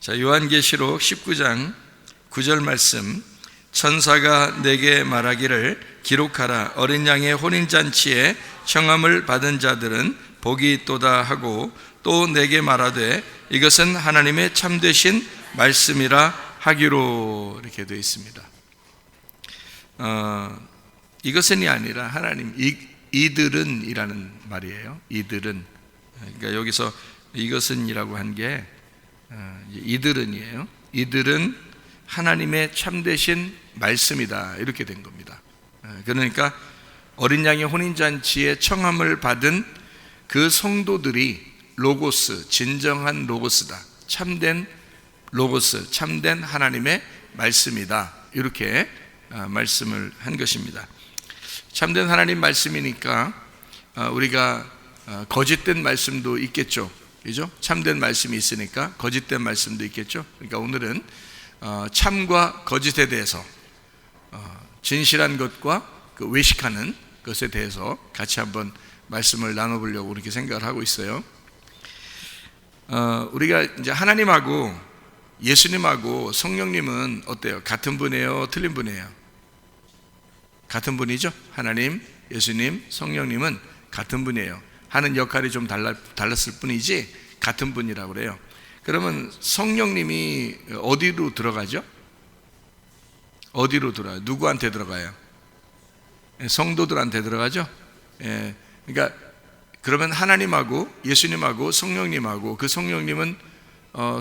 자, 요한계시록 19장 9절 말씀, 천사가 내게 말하기를 기록하라. 어린 양의 혼인잔치에 청함을 받은 자들은 복이 있도다 하고, 또 내게 말하되 이것은 하나님의 참되신 말씀이라 하기로, 이렇게 되어 있습니다. 이것은이 아니라 하나님, 이들은 이라는 말이에요. 이들은. 그러니까 여기서 이것은이라고 한 게 이들은이에요. 이들은 하나님의 참되신 말씀이다, 이렇게 된 겁니다. 그러니까 어린 양의 혼인잔치에 청함을 받은 그 성도들이 로고스, 진정한 로고스다, 참된 로고스, 참된 하나님의 말씀이다, 이렇게 말씀을 한 것입니다. 참된 하나님 말씀이니까 우리가 거짓된 말씀도 있겠죠, 그죠? 참된 말씀이 있으니까 거짓된 말씀도 있겠죠. 그러니까 오늘은 참과 거짓에 대해서, 진실한 것과 그 외식하는 것에 대해서 같이 한번 말씀을 나눠보려고 그렇게 생각을 하고 있어요. 우리가 이제 하나님하고 예수님하고 성령님은 어때요? 같은 분이에요? 틀린 분이에요? 같은 분이죠. 하나님, 예수님, 성령님은 같은 분이에요. 하는 역할이 좀 달랐을 뿐이지 같은 분이라고 그래요. 그러면 성령님이 어디로 들어가죠? 어디로 들어가요? 누구한테 들어가요? 성도들한테 들어가죠? 그러니까 그러면 하나님하고 예수님하고 성령님하고, 그 성령님은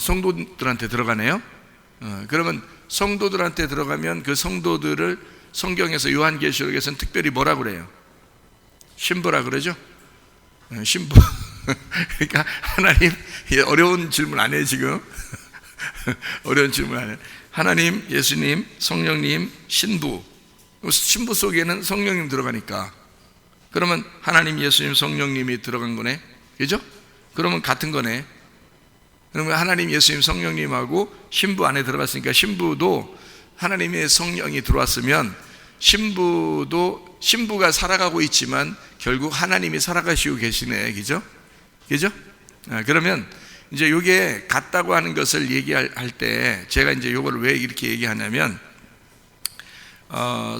성도들한테 들어가네요. 그러면 성도들한테 들어가면 그 성도들을 성경에서 요한계시록에서는 특별히 뭐라고 그래요? 신부라 그러죠? 신부. 그러니까 하나님, 어려운 질문 안 해요 지금. 어려운 질문 안 해요. 하나님, 예수님, 성령님, 신부. 신부 속에는 성령님 들어가니까, 그러면 하나님, 예수님, 성령님이 들어간 거네, 그죠? 그러면 같은 거네. 그러면 하나님, 예수님, 성령님하고 신부 안에 들어갔으니까 신부도 하나님의 성령이 들어왔으면 신부가 살아가고 있지만 결국 하나님이 살아가시고 계시네, 그죠? 그죠? 그러면 이제 이게 같다고 하는 것을 얘기할 때 제가 이제 이걸 왜 이렇게 얘기하냐면,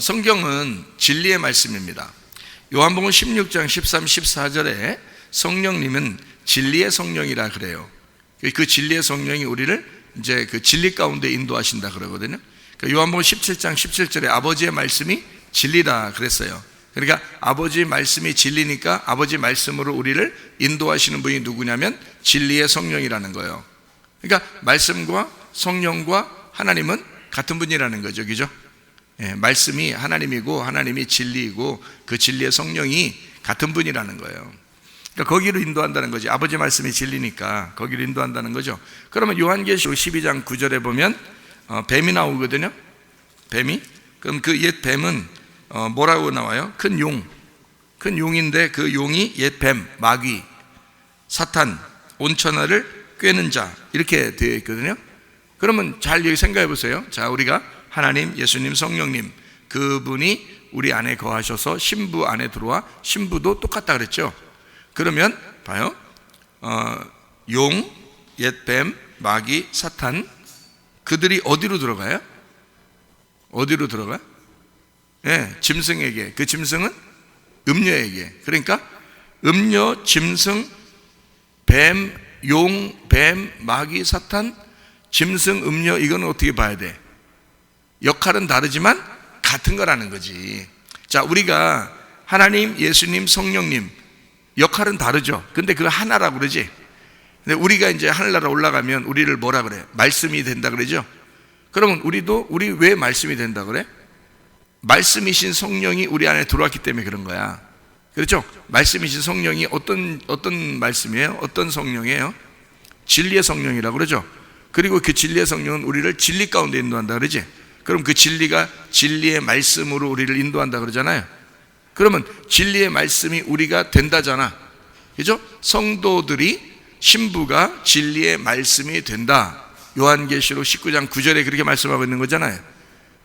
성경은 진리의 말씀입니다. 요한복음 16장 13, 14절에 성령님은 진리의 성령이라 그래요. 그 진리의 성령이 우리를 이제 그 진리 가운데 인도하신다 그러거든요. 그러니까 요한복음 17장 17절에 아버지의 말씀이 진리다 그랬어요. 그러니까 아버지의 말씀이 진리니까 아버지 말씀으로 우리를 인도하시는 분이 누구냐면 진리의 성령이라는 거예요. 그러니까 말씀과 성령과 하나님은 같은 분이라는 거죠, 그죠? 말씀이 하나님이고 하나님이 진리이고 그 진리의 성령이 같은 분이라는 거예요. 그러니까 거기로 인도한다는 거지. 아버지 말씀이 진리니까 거기로 인도한다는 거죠. 그러면 요한계시록 12장 9절에 보면 뱀이 나오거든요. 뱀이. 그럼 그 옛 뱀은 뭐라고 나와요? 큰 용인데 그 용이 옛 뱀, 마귀, 사탄, 온천하를 꿰는 자, 이렇게 되어 있거든요. 그러면 잘 여기 생각해 보세요. 자, 우리가 하나님, 예수님, 성령님, 그분이 우리 안에 거하셔서 신부 안에 들어와, 신부도 똑같다 그랬죠. 그러면 봐요. 용, 옛뱀, 마귀, 사탄, 그들이 어디로 들어가요? 어디로 들어가요? 짐승에게. 그 짐승은 음녀에게. 그러니까 음녀, 짐승, 뱀, 용, 뱀, 마귀, 사탄, 짐승, 음녀, 이거는 어떻게 봐야 돼? 역할은 다르지만 같은 거라는 거지. 자, 우리가 하나님, 예수님, 성령님 역할은 다르죠. 근데 그거 하나라고 그러지. 근데 우리가 이제 하늘나라 올라가면 우리를 뭐라 그래? 말씀이 된다 그러죠. 그러면 우리 왜 말씀이 된다 그래? 말씀이신 성령이 우리 안에 들어왔기 때문에 그런 거야. 그렇죠? 말씀이신 성령이 어떤 말씀이에요? 어떤 성령이에요? 진리의 성령이라고 그러죠. 그리고 그 진리의 성령은 우리를 진리 가운데 인도한다 그러지. 그럼 그 진리가 진리의 말씀으로 우리를 인도한다 그러잖아요. 그러면 진리의 말씀이 우리가 된다잖아, 그죠? 성도들이, 신부가 진리의 말씀이 된다. 요한계시록 19장 9절에 그렇게 말씀하고 있는 거잖아요.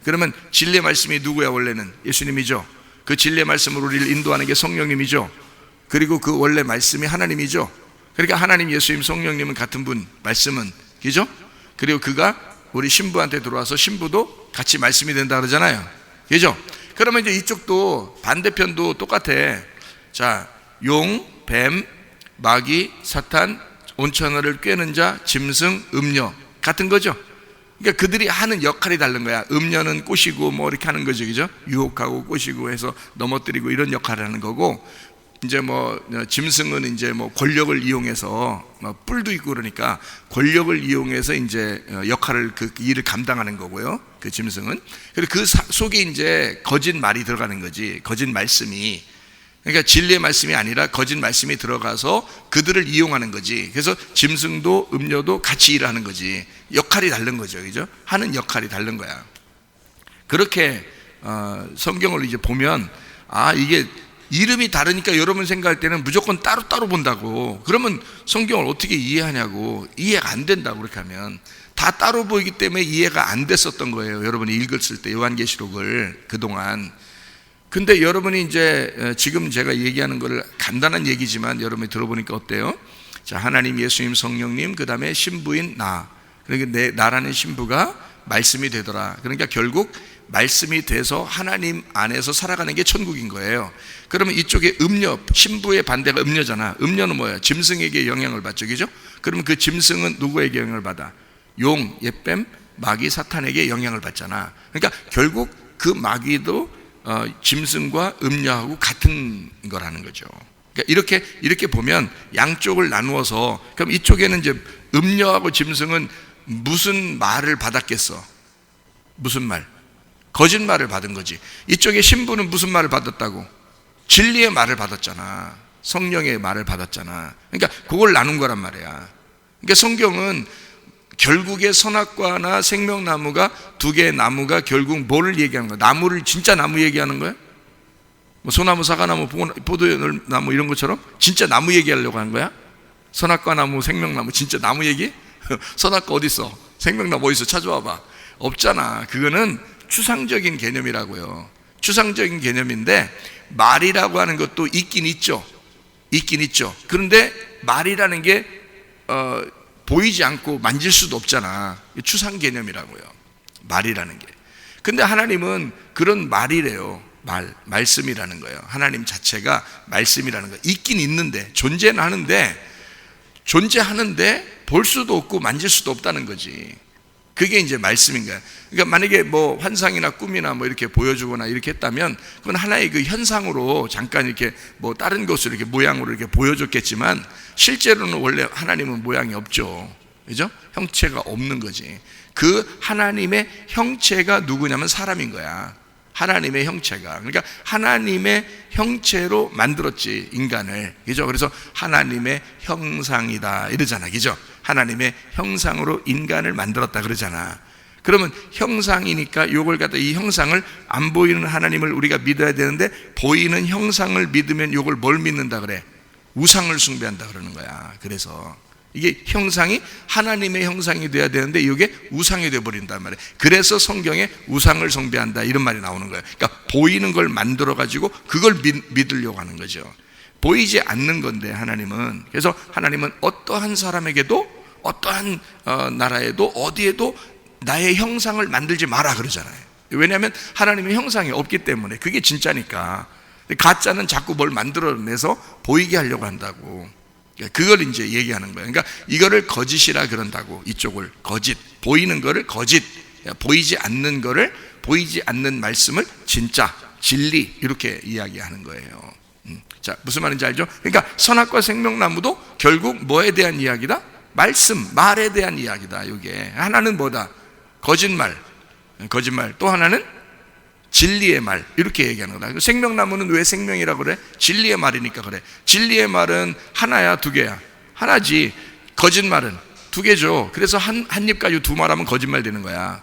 그러면 진리의 말씀이 누구야? 원래는 예수님이죠. 그 진리의 말씀으로 우리를 인도하는 게 성령님이죠. 그리고 그 원래 말씀이 하나님이죠. 그러니까 하나님, 예수님, 성령님은 같은 분, 말씀은, 그죠? 그리고 그가 우리 신부한테 들어와서 신부도 같이 말씀이 된다 그러잖아요. 그죠? 그러면 이제 이쪽도 반대편도 똑같아. 자, 용, 뱀, 마귀, 사탄, 온천어를 꿰는 자, 짐승, 음녀 같은 거죠. 그러니까 그들이 하는 역할이 다른 거야. 음녀는 꼬시고 뭐 이렇게 하는 거죠, 그죠? 유혹하고 꼬시고 해서 넘어뜨리고 이런 역할을 하는 거고, 이제 뭐 짐승은 이제 뭐 권력을 이용해서 뭐 뿔도 있고 그러니까 권력을 이용해서 이제 역할을 그 일을 감당하는 거고요. 그 짐승은. 그리고 그 속에 이제 거짓 말이 들어가는 거지. 거짓 말씀이. 그러니까 진리의 말씀이 아니라 거짓 말씀이 들어가서 그들을 이용하는 거지. 그래서 짐승도 음료도 같이 일하는 거지. 역할이 다른 거죠, 그죠? 하는 역할이 다른 거야. 그렇게 성경을 이제 보면 이게 이름이 다르니까 여러분 생각할 때는 무조건 따로따로 본다고. 그러면 성경을 어떻게 이해하냐고. 이해가 안 된다고. 그렇게 하면 다 따로 보이기 때문에 이해가 안 됐었던 거예요, 여러분이 읽었을 때 요한계시록을 그동안. 근데 여러분이 이제 지금 제가 얘기하는 거를 간단한 얘기지만 여러분이 들어보니까 어때요? 자, 하나님, 예수님, 성령님, 그 다음에 신부인 나. 그러니까 나라는 신부가 말씀이 되더라. 그러니까 결국 말씀이 돼서 하나님 안에서 살아가는 게 천국인 거예요. 그러면 이쪽에 음녀, 신부의 반대가 음녀잖아. 음녀는 뭐야? 짐승에게 영향을 받죠, 그죠? 그러면 그 짐승은 누구에게 영향을 받아? 용, 옅뱀, 마귀, 사탄에게 영향을 받잖아. 그러니까 결국 그 마귀도 짐승과 음녀하고 같은 거라는 거죠. 그러니까 이렇게 보면 양쪽을 나누어서, 그럼 이쪽에는 이제 음녀하고 짐승은 무슨 말을 받았겠어? 무슨 말? 거짓말을 받은 거지. 이쪽에 신부는 무슨 말을 받았다고? 진리의 말을 받았잖아. 성령의 말을 받았잖아. 그러니까 그걸 나눈 거란 말이야. 그러니까 성경은 결국에 선악과나 생명나무가 두 개의 나무가 결국 뭐를 얘기하는 거야? 나무를, 진짜 나무 얘기하는 거야? 뭐 소나무, 사과나무, 포도나무 이런 것처럼 진짜 나무 얘기하려고 하는 거야? 선악과나무, 생명나무 진짜 나무 얘기? 선악과 어디 있어? 생명나무 어디 있어? 찾아와봐. 없잖아. 그거는 추상적인 개념이라고요. 추상적인 개념인데 말이라고 하는 것도 있긴 있죠. 있긴 있죠. 그런데 말이라는 게 보이지 않고 만질 수도 없잖아. 추상 개념이라고요. 말이라는 게. 근데 하나님은 그런 말이래요. 말씀이라는 거예요. 하나님 자체가 말씀이라는 거예요. 있긴 있는데, 존재는 존재하는데 볼 수도 없고 만질 수도 없다는 거지. 그게 이제 말씀인 거야. 그러니까 만약에 뭐 환상이나 꿈이나 뭐 이렇게 보여주거나 이렇게 했다면 그건 하나의 그 현상으로 잠깐 이렇게 뭐 다른 것으로 이렇게 모양으로 이렇게 보여줬겠지만 실제로는 원래 하나님은 모양이 없죠. 그죠? 형체가 없는 거지. 그 하나님의 형체가 누구냐면 사람인 거야. 하나님의 형체가. 그러니까 하나님의 형체로 만들었지, 인간을. 그죠? 그래서 하나님의 형상이다 이러잖아. 그죠? 하나님의 형상으로 인간을 만들었다 그러잖아. 그러면 형상이니까 요걸 갖다 이 형상을 안 보이는 하나님을 우리가 믿어야 되는데 보이는 형상을 믿으면 요걸 뭘 믿는다 그래? 우상을 숭배한다 그러는 거야. 그래서 이게 형상이 하나님의 형상이 돼야 되는데 이게 우상이 되어버린단 말이에요. 그래서 성경에 우상을 숭배한다 이런 말이 나오는 거예요. 그러니까 보이는 걸 만들어 가지고 그걸 믿으려고 하는 거죠. 보이지 않는 건데 하나님은. 그래서 하나님은 어떠한 사람에게도 어떠한 나라에도 어디에도 나의 형상을 만들지 마라 그러잖아요. 왜냐하면 하나님의 형상이 없기 때문에. 그게 진짜니까. 가짜는 자꾸 뭘 만들어내서 보이게 하려고 한다고. 그걸 이제 얘기하는 거예요. 그러니까 이거를 거짓이라 그런다고. 이쪽을 거짓, 보이는 거를 거짓, 보이지 않는 거를, 보이지 않는 말씀을 진짜, 진리 이렇게 이야기하는 거예요. 자, 무슨 말인지 알죠? 그러니까 선악과 생명나무도 결국 뭐에 대한 이야기다? 말씀, 말에 대한 이야기다. 이게 하나는 뭐다? 거짓말, 또 하나는 진리의 말 이렇게 얘기하는 거다. 생명나무는 왜 생명이라고 그래? 진리의 말이니까 그래. 진리의 말은 하나야, 두 개야? 하나지. 거짓말은 두 개죠. 그래서 한 입 가지고 두 말하면 거짓말 되는 거야.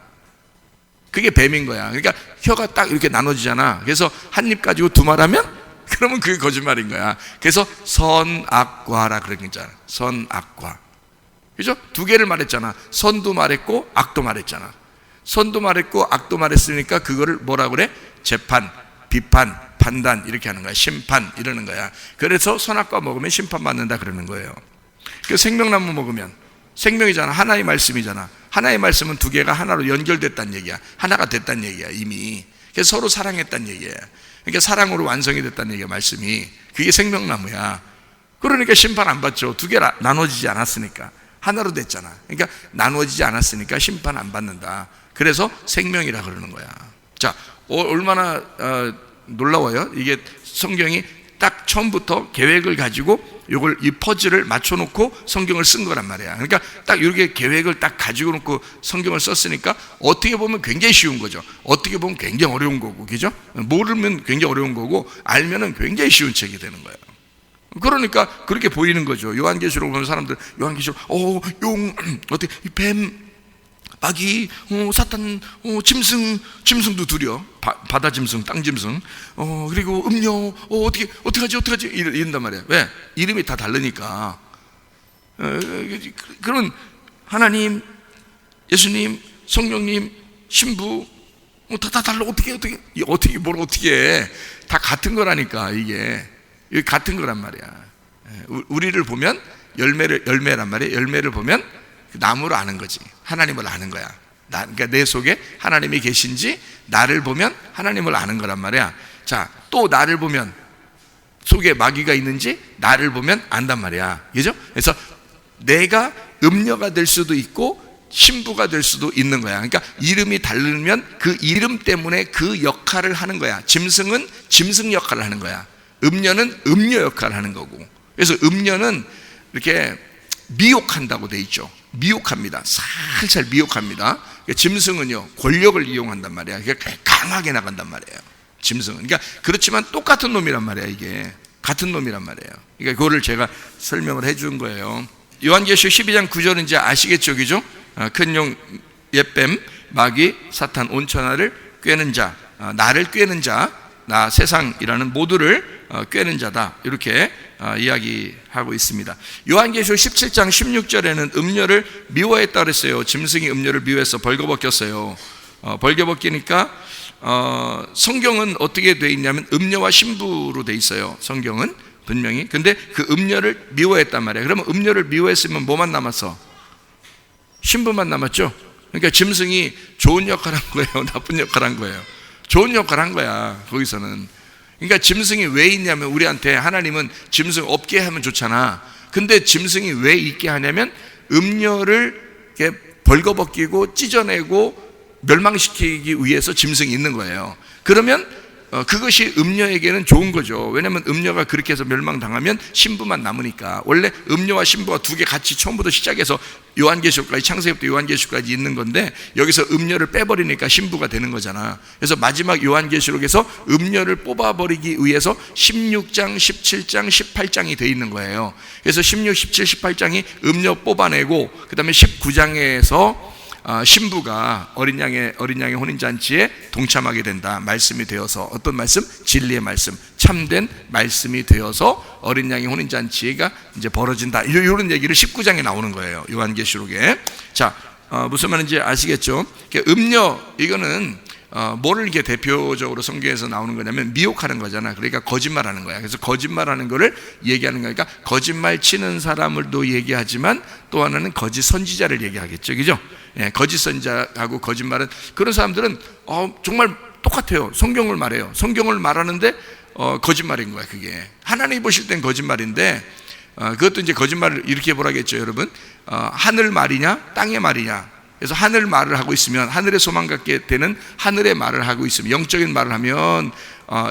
그게 뱀인 거야. 그러니까 혀가 딱 이렇게 나눠지잖아. 그래서 한 입 가지고 두 말하면 그러면 그게 거짓말인 거야. 그래서 선악과라 그러잖아. 선악과. 그죠? 두 개를 말했잖아. 선도 말했고 악도 말했잖아. 선도 말했고 악도 말했으니까 그거를 뭐라 그래? 재판, 비판, 판단 이렇게 하는 거야. 심판 이러는 거야. 그래서 선악과 먹으면 심판받는다 그러는 거예요. 그 생명나무 먹으면 생명이잖아. 하나의 말씀이잖아. 하나의 말씀은 두 개가 하나로 연결됐다는 얘기야. 하나가 됐다는 얘기야, 이미. 그래서 서로 사랑했다는 얘기야. 그러니까 사랑으로 완성이 됐다는 얘기야, 말씀이. 그게 생명나무야. 그러니까 심판 안 받죠. 두 개 나눠지지 않았으니까. 하나로 됐잖아. 그러니까 나눠지지 않았으니까 심판 안 받는다. 그래서 생명이라 그러는 거야. 자, 얼마나 놀라워요. 이게 성경이 딱 처음부터 계획을 가지고 이 퍼즐을 맞춰놓고 성경을 쓴 거란 말이야. 그러니까 딱 이렇게 계획을 딱 가지고 놓고 성경을 썼으니까 어떻게 보면 굉장히 쉬운 거죠. 어떻게 보면 굉장히 어려운 거고, 그죠? 모르면 굉장히 어려운 거고, 알면은 굉장히 쉬운 책이 되는 거예요. 그러니까 그렇게 보이는 거죠. 요한계시록 보면 사람들, 요한계시록, 용, 어떻게, 뱀, 마귀, 사탄, 짐승도 두려. 바다 짐승, 땅 짐승, 그리고 음료, 어떻게 하지? 이런단 말이야. 왜? 이름이 다 다르니까. 그런 하나님, 예수님, 성령님, 신부, 다 달라. 어떻게 해. 다 같은 거라니까, 이게 같은 거란 말이야. 우리를 보면 열매란 말이야. 열매를 보면 나무로 아는 거지. 하나님을 아는 거야. 그러니까 내 속에 하나님이 계신지, 나를 보면 하나님을 아는 거란 말이야. 자, 또 나를 보면 속에 마귀가 있는지 나를 보면 안단 말이야. 그죠? 그래서 내가 음녀가 될 수도 있고 신부가 될 수도 있는 거야. 그러니까 이름이 다르면 그 이름 때문에 그 역할을 하는 거야. 짐승은 짐승 역할을 하는 거야. 음녀는 음녀 역할을 하는 거고. 그래서 음녀는 이렇게 미혹한다고 돼 있죠. 미혹합니다. 살살 미혹합니다. 짐승은요, 권력을 이용한단 말이야. 강하게 나간단 말이에요, 짐승은. 그러니까 그렇지만 똑같은 놈이란 말이야. 이게 같은 놈이란 말이에요. 그러니까 그거를 제가 설명을 해준 거예요. 요한계시록 12장 9절은 이제 아시겠죠, 그죠? 큰 용, 옛뱀, 마귀, 사탄, 온천하를 꿰는 자, 나를 꿰는 자, 나 세상이라는 모두를 꿰는 자다, 이렇게 이야기하고 있습니다. 요한계시록 17장 16절에는 음녀를 미워했다 그랬어요. 짐승이 음녀를 미워해서 벌거벗겼어요. 벌거벗기니까 성경은 어떻게 돼 있냐면 음녀와 신부로 돼 있어요, 성경은 분명히. 근데 그 음녀를 미워했단 말이에요. 그러면 음녀를 미워했으면 뭐만 남았어? 신부만 남았죠. 그러니까 짐승이 좋은 역할 한 거예요, 나쁜 역할 한 거예요? 좋은 역할 한 거야, 거기서는. 그러니까 짐승이 왜 있냐면, 우리한테 하나님은 짐승 없게 하면 좋잖아. 근데 짐승이 왜 있게 하냐면 음녀를 이렇게 벌거벗기고 찢어내고 멸망시키기 위해서 짐승이 있는 거예요. 그러면 그것이 음녀에게는 좋은 거죠. 왜냐하면 음녀가 그렇게 해서 멸망당하면 신부만 남으니까. 원래 음녀와 신부가 두 개 같이 처음부터 시작해서 요한계시록까지, 창세기부터 요한계시록까지 있는 건데, 여기서 음녀를 빼버리니까 신부가 되는 거잖아. 그래서 마지막 요한계시록에서 음녀를 뽑아버리기 위해서 16장, 17장, 18장이 돼 있는 거예요. 그래서 16, 17, 18장이 음녀 뽑아내고, 그 다음에 19장에서 신부가 어린 양의 혼인잔치에 동참하게 된다, 말씀이 되어서. 어떤 말씀? 진리의 말씀, 참된 말씀이 되어서 어린 양의 혼인잔치가 이제 벌어진다, 이런 얘기를 19장에 나오는 거예요, 요한계시록에. 자, 무슨 말인지 아시겠죠? 음녀, 이거는 뭐를 이렇게 대표적으로 성경에서 나오는 거냐면 미혹하는 거잖아. 그러니까 거짓말하는 거야. 그래서 거짓말하는 거를 얘기하는 거니까, 거짓말 치는 사람을도 얘기하지만 또 하나는 거짓 선지자를 얘기하겠죠, 그죠? 예, 거짓 선지자하고 거짓말은, 그런 사람들은 정말 똑같아요. 성경을 말해요. 성경을 말하는데 거짓말인 거야. 그게 하나님이 보실 땐 거짓말인데, 그것도 이제 거짓말을 이렇게 보라겠죠, 여러분. 하늘 말이냐 땅의 말이냐. 그래서 하늘 말을 하고 있으면, 하늘의 소망 갖게 되는 하늘의 말을 하고 있으면, 영적인 말을 하면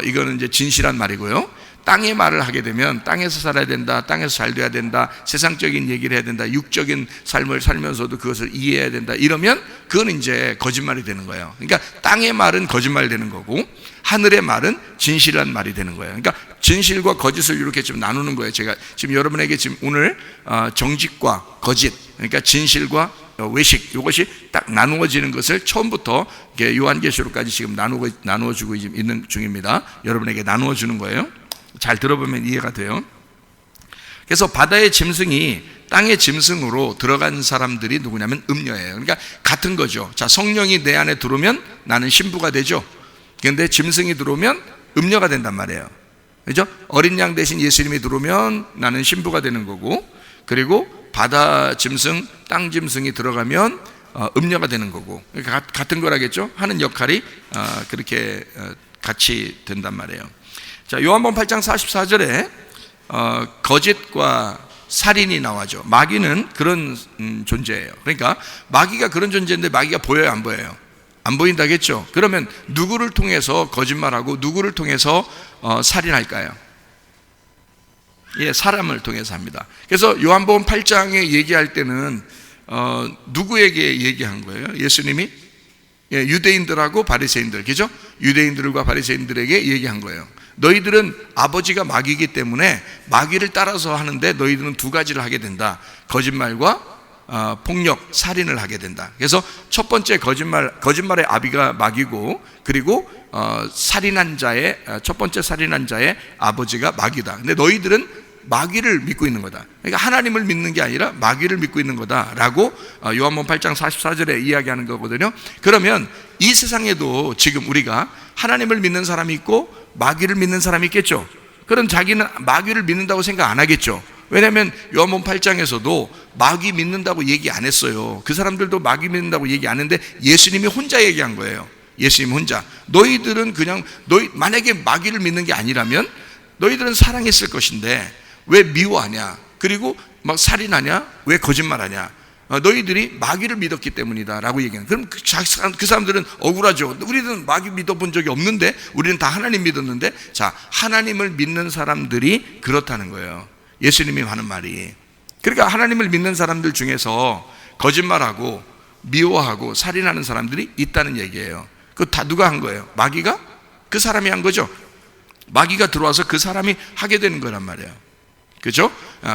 이거는 이제 진실한 말이고요. 땅의 말을 하게 되면 땅에서 살아야 된다, 땅에서 잘 돼야 된다, 세상적인 얘기를 해야 된다, 육적인 삶을 살면서도 그것을 이해해야 된다, 이러면 그건 이제 거짓말이 되는 거예요. 그러니까 땅의 말은 거짓말이 되는 거고, 하늘의 말은 진실한 말이 되는 거예요. 그러니까 진실과 거짓을 이렇게 좀 나누는 거예요. 제가 지금 여러분에게 지금 오늘 정직과 거짓, 그러니까 진실과 외식, 이것이 딱 나누어지는 것을 처음부터 요한계시록까지 지금 나누어주고 있는 중입니다. 여러분에게 나누어주는 거예요. 잘 들어보면 이해가 돼요. 그래서 바다의 짐승이 땅의 짐승으로 들어간 사람들이 누구냐면 음녀예요. 그러니까 같은 거죠. 자, 성령이 내 안에 들어오면 나는 신부가 되죠. 그런데 짐승이 들어오면 음녀가 된단 말이에요. 그죠? 어린 양 대신 예수님이 들어오면 나는 신부가 되는 거고, 그리고 바다 짐승, 땅 짐승이 들어가면 음녀가 되는 거고, 그러니까 같은 거라겠죠. 하는 역할이 그렇게 같이 된단 말이에요. 자, 요한복음 8장 44절에 거짓과 살인이 나와죠. 마귀는 그런 존재예요. 그러니까 마귀가 그런 존재인데 마귀가 보여요, 안 보여요? 안 보인다겠죠. 그러면 누구를 통해서 거짓말하고 누구를 통해서 살인할까요? 예, 사람을 통해서 합니다. 그래서 요한복음 8장에 얘기할 때는 누구에게 얘기한 거예요? 예수님이 유대인들하고 바리새인들, 그죠? 유대인들과 바리새인들에게 얘기한 거예요. 너희들은 아버지가 마귀이기 때문에 마귀를 따라서 하는데 너희들은 두 가지를 하게 된다. 거짓말과 폭력, 살인을 하게 된다. 그래서 첫 번째 거짓말의 아비가 마귀고, 그리고 살인한 자의 첫 번째 살인한 자의 아버지가 마귀다. 근데 너희들은 마귀를 믿고 있는 거다. 그러니까 하나님을 믿는 게 아니라 마귀를 믿고 있는 거다라고 요한복음 8장 44절에 이야기하는 거거든요. 그러면 이 세상에도 지금 우리가 하나님을 믿는 사람이 있고 마귀를 믿는 사람이 있겠죠. 그럼 자기는 마귀를 믿는다고 생각 안 하겠죠. 왜냐하면 요한복음 8장에서도 마귀 믿는다고 얘기 안 했어요. 그 사람들도 마귀 믿는다고 얘기 안 했는데 예수님이 혼자 얘기한 거예요. 예수님 혼자. 너희들은 그냥 만약에 마귀를 믿는 게 아니라면 너희들은 사랑했을 것인데 왜 미워하냐? 그리고 막 살인하냐? 왜 거짓말하냐? 너희들이 마귀를 믿었기 때문이다 라고 얘기하는. 그럼 그 사람들은 억울하죠. 우리는 마귀 믿어본 적이 없는데, 우리는 다 하나님 믿었는데. 자, 하나님을 믿는 사람들이 그렇다는 거예요. 예수님이 하는 말이. 그러니까 하나님을 믿는 사람들 중에서 거짓말하고 미워하고 살인하는 사람들이 있다는 얘기예요. 그거 다 누가 한 거예요? 마귀가? 그 사람이 한 거죠. 마귀가 들어와서 그 사람이 하게 되는 거란 말이에요. 그죠?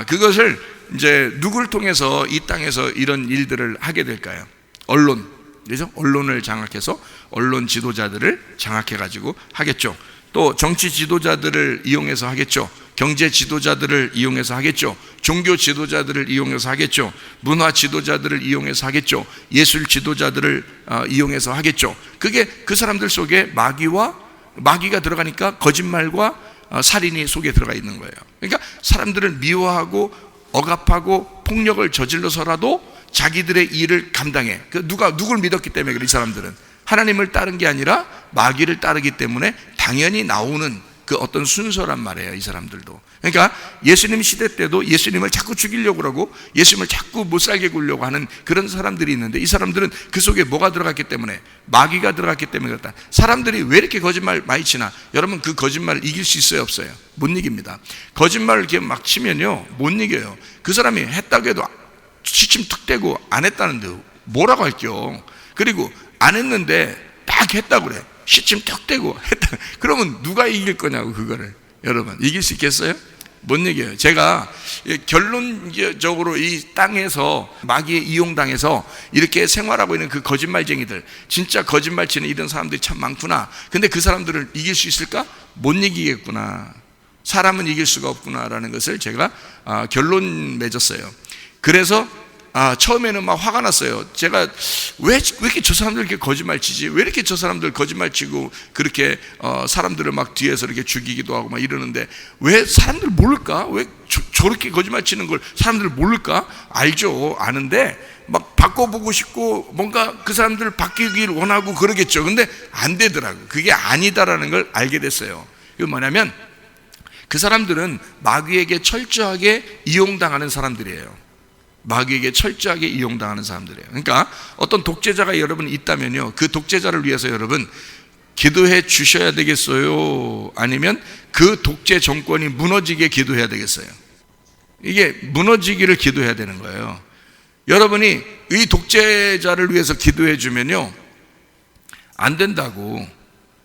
그것을 이제 누굴 통해서 이 땅에서 이런 일들을 하게 될까요? 언론, 그죠? 언론을 장악해서 언론 지도자들을 장악해가지고 하겠죠. 또 정치 지도자들을 이용해서 하겠죠. 경제 지도자들을 이용해서 하겠죠. 종교 지도자들을 이용해서 하겠죠. 문화 지도자들을 이용해서 하겠죠. 예술 지도자들을 이용해서 하겠죠. 그게 그 사람들 속에 마귀가 들어가니까 거짓말과 살인이 속에 들어가 있는 거예요. 그러니까 사람들을 미워하고 억압하고 폭력을 저질러서라도 자기들의 일을 감당해. 누굴 믿었기 때문에 그래. 이 사람들은 하나님을 따른 게 아니라 마귀를 따르기 때문에 당연히 나오는 그 어떤 순서란 말이에요. 이 사람들도. 그러니까 예수님 시대 때도 예수님을 자꾸 죽이려고 그러고 예수님을 자꾸 못 살게 굴려고 하는 그런 사람들이 있는데, 이 사람들은 그 속에 뭐가 들어갔기 때문에, 마귀가 들어갔기 때문에 그렇다. 사람들이 왜 이렇게 거짓말 많이 치나? 여러분, 그 거짓말을 이길 수 있어요, 없어요? 못 이깁니다. 거짓말을 이렇게 막 치면요 못 이겨요. 그 사람이 했다고 해도 시침 툭 대고 안 했다는데 뭐라고 할게요. 그리고 안 했는데 딱 했다고 그래. 시침 툭 대고 했다. 그러면 누가 이길 거냐고. 그거를 여러분 이길 수 있겠어요? 못 이겨요. 제가 결론적으로 이 땅에서 마귀에 이용당해서 이렇게 생활하고 있는 그 거짓말쟁이들, 진짜 거짓말 치는 이런 사람들이 참 많구나. 근데 그 사람들을 이길 수 있을까? 못 이기겠구나. 사람은 이길 수가 없구나라는 것을 제가 결론 맺었어요. 그래서 처음에는 막 화가 났어요. 제가 왜 이렇게 저 사람들 이렇게 거짓말 치지? 왜 이렇게 저 사람들 거짓말 치고 그렇게 사람들을 막 뒤에서 이렇게 죽이기도 하고 막 이러는데 왜 사람들 모를까? 왜 저렇게 거짓말 치는 걸 사람들 모를까? 알죠. 아는데 막 바꿔보고 싶고 뭔가 그 사람들 바뀌길 원하고 그러겠죠. 근데 안 되더라고요. 그게 아니다라는 걸 알게 됐어요. 이거 뭐냐면 그 사람들은 마귀에게 철저하게 이용당하는 사람들이에요. 마귀에게 철저하게 이용당하는 사람들이에요. 그러니까 어떤 독재자가 여러분 있다면요, 그 독재자를 위해서 여러분 기도해 주셔야 되겠어요? 아니면 그 독재 정권이 무너지게 기도해야 되겠어요? 이게 무너지기를 기도해야 되는 거예요. 여러분이 이 독재자를 위해서 기도해 주면요 안 된다고.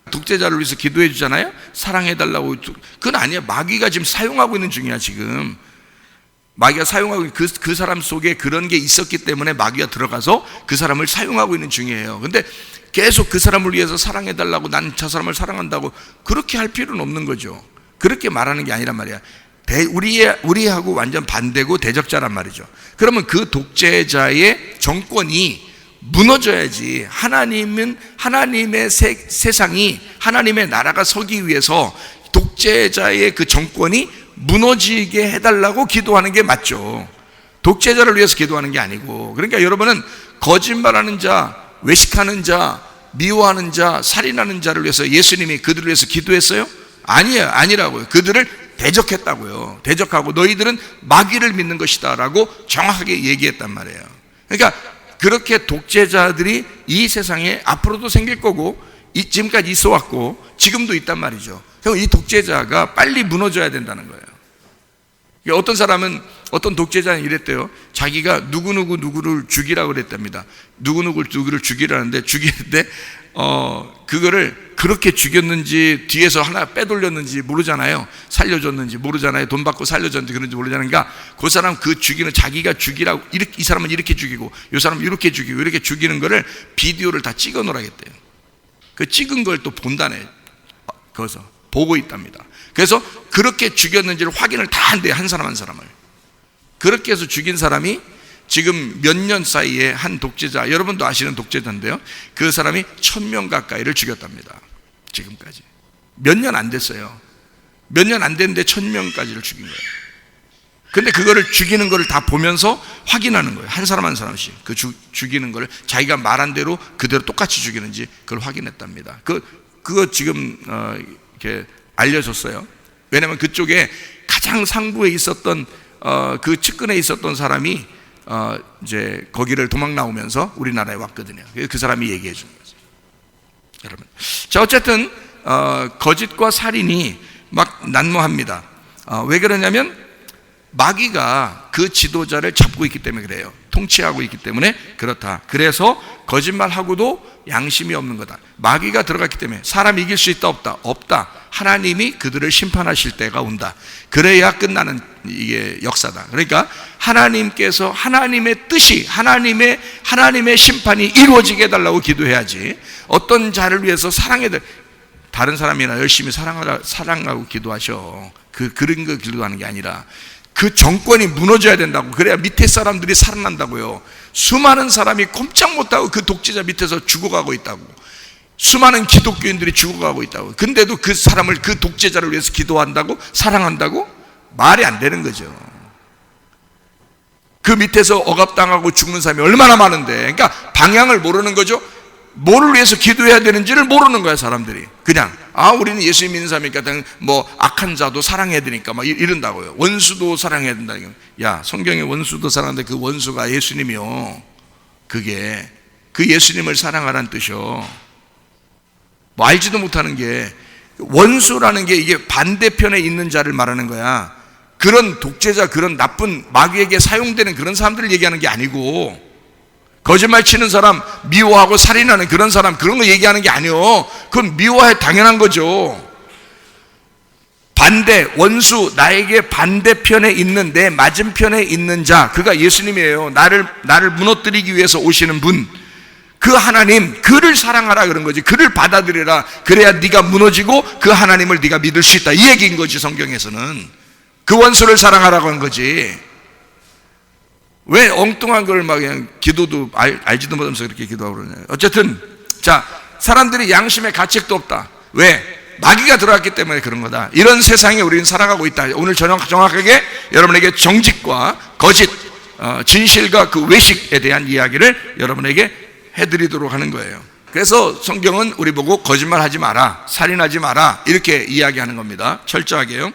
독재자를 위해서 기도해 주잖아요. 사랑해 달라고. 그건 아니야. 마귀가 지금 사용하고 있는 중이야. 지금 마귀가 사용하고 그 사람 속에 그런 게 있었기 때문에 마귀가 들어가서 그 사람을 사용하고 있는 중이에요. 근데 계속 그 사람을 위해서 사랑해 달라고, 난 저 사람을 사랑한다고 그렇게 할 필요는 없는 거죠. 그렇게 말하는 게 아니란 말이야. 우리하고 완전 반대고 대적자란 말이죠. 그러면 그 독재자의 정권이 무너져야지. 하나님의 세상이, 하나님의 나라가 서기 위해서 독재자의 그 정권이 무너지게 해달라고 기도하는 게 맞죠. 독재자를 위해서 기도하는 게 아니고, 그러니까 여러분은 거짓말하는 자, 외식하는 자, 미워하는 자, 살인하는 자를 위해서 예수님이 그들을 위해서 기도했어요? 아니에요. 아니라고요. 그들을 대적했다고요. 대적하고 너희들은 마귀를 믿는 것이다 라고 정확하게 얘기했단 말이에요. 그러니까 그렇게 독재자들이 이 세상에 앞으로도 생길 거고 지금까지 있어 왔고 지금도 있단 말이죠. 그럼 이 독재자가 빨리 무너져야 된다는 거예요. 어떤 사람은, 어떤 독재자는 이랬대요. 자기가 누구를 죽이라고 그랬답니다. 누구를 죽이라는데, 죽이는데 그거를 그렇게 죽였는지 뒤에서 하나 빼돌렸는지 모르잖아요. 살려줬는지 모르잖아요. 돈 받고 살려줬는지 그런지 모르잖아요. 그러니까 그 사람 그 죽이는, 자기가 죽이라고, 이 사람은 이렇게 죽이고 이 사람은 이렇게 죽이고 이렇게 죽이는 거를 비디오를 다 찍어 놓으라겠대요. 그 찍은 걸 또 본다네. 거기서 보고 있답니다. 그래서 그렇게 죽였는지를 확인을 다 한대요. 한 사람 한 사람을. 그렇게 해서 죽인 사람이 지금 몇 년 사이에 한 독재자, 여러분도 아시는 독재자인데요, 그 사람이 1000명 가까이를 죽였답니다. 지금까지 몇 년 안 됐어요. 몇 년 안 됐는데 1000명까지를 죽인 거예요. 근데 그거를 죽이는 거를 다 보면서 확인하는 거예요. 한 사람 한 사람씩 그 죽이는 거를 자기가 말한 대로 그대로 똑같이 죽이는지 그걸 확인했답니다. 그거 지금 이렇게 알려줬어요. 왜냐하면 그쪽에 가장 상부에 있었던 그 측근에 있었던 사람이 이제 거기를 도망 나오면서 우리나라에 왔거든요. 그 사람이 얘기해 준 거죠. 여러분, 자, 어쨌든 거짓과 살인이 막 난무합니다. 왜 그러냐면 마귀가 그 지도자를 잡고 있기 때문에 그래요. 통치하고 있기 때문에 그렇다. 그래서 거짓말하고도 양심이 없는 거다. 마귀가 들어갔기 때문에. 사람이 이길 수 있다 없다? 없다. 하나님이 그들을 심판하실 때가 온다. 그래야 끝나는 이게 역사다. 그러니까 하나님께서 하나님의 뜻이, 하나님의 심판이 이루어지게 해달라고 기도해야지, 어떤 자를 위해서 다른 사람이나 열심히 사랑하고 기도하셔. 그런 거 기도하는 게 아니라 그 정권이 무너져야 된다고. 그래야 밑에 사람들이 살아난다고요. 수많은 사람이 꼼짝 못하고 그 독재자 밑에서 죽어가고 있다고. 수많은 기독교인들이 죽어가고 있다고. 근데도 그 사람을, 그 독재자를 위해서 기도한다고? 사랑한다고? 말이 안 되는 거죠. 그 밑에서 억압당하고 죽는 사람이 얼마나 많은데. 그러니까 방향을 모르는 거죠. 뭐를 위해서 기도해야 되는지를 모르는 거야, 사람들이. 그냥 우리는 예수 믿는 사람이니까 뭐 악한 자도 사랑해야 되니까 막 이런다고요. 원수도 사랑해야 된다. 야, 성경에 원수도 사랑하는데 그 원수가 예수님이요. 그게 그 예수님을 사랑하라는 뜻이요. 뭐 알지도 못하는 게, 원수라는 게 이게 반대편에 있는 자를 말하는 거야. 그런 독재자, 그런 나쁜 마귀에게 사용되는 그런 사람들을 얘기하는 게 아니고, 거짓말 치는 사람, 미워하고 살인하는 그런 사람, 그런 거 얘기하는 게 아니요. 그건 미워해 당연한 거죠. 반대, 원수, 나에게 반대편에 있는, 내 맞은편에 있는 자, 그가 예수님이에요. 나를 무너뜨리기 위해서 오시는 분, 그 하나님, 그를 사랑하라 그런 거지. 그를 받아들여라. 그래야 네가 무너지고 그 하나님을 네가 믿을 수 있다, 이 얘기인 거지. 성경에서는 그 원수를 사랑하라고 한 거지. 왜 엉뚱한 걸 막 그냥 기도도 알지도 못하면서 그렇게 기도하고 그러냐. 어쨌든, 자, 사람들이 양심의 가책도 없다. 왜? 마귀가 들어왔기 때문에 그런 거다. 이런 세상에 우리는 살아가고 있다. 오늘 정확하게 여러분에게 정직과 거짓, 진실과 그 외식에 대한 이야기를 여러분에게 해드리도록 하는 거예요. 그래서 성경은 우리 보고 거짓말하지 마라, 살인하지 마라, 이렇게 이야기하는 겁니다. 철저하게요.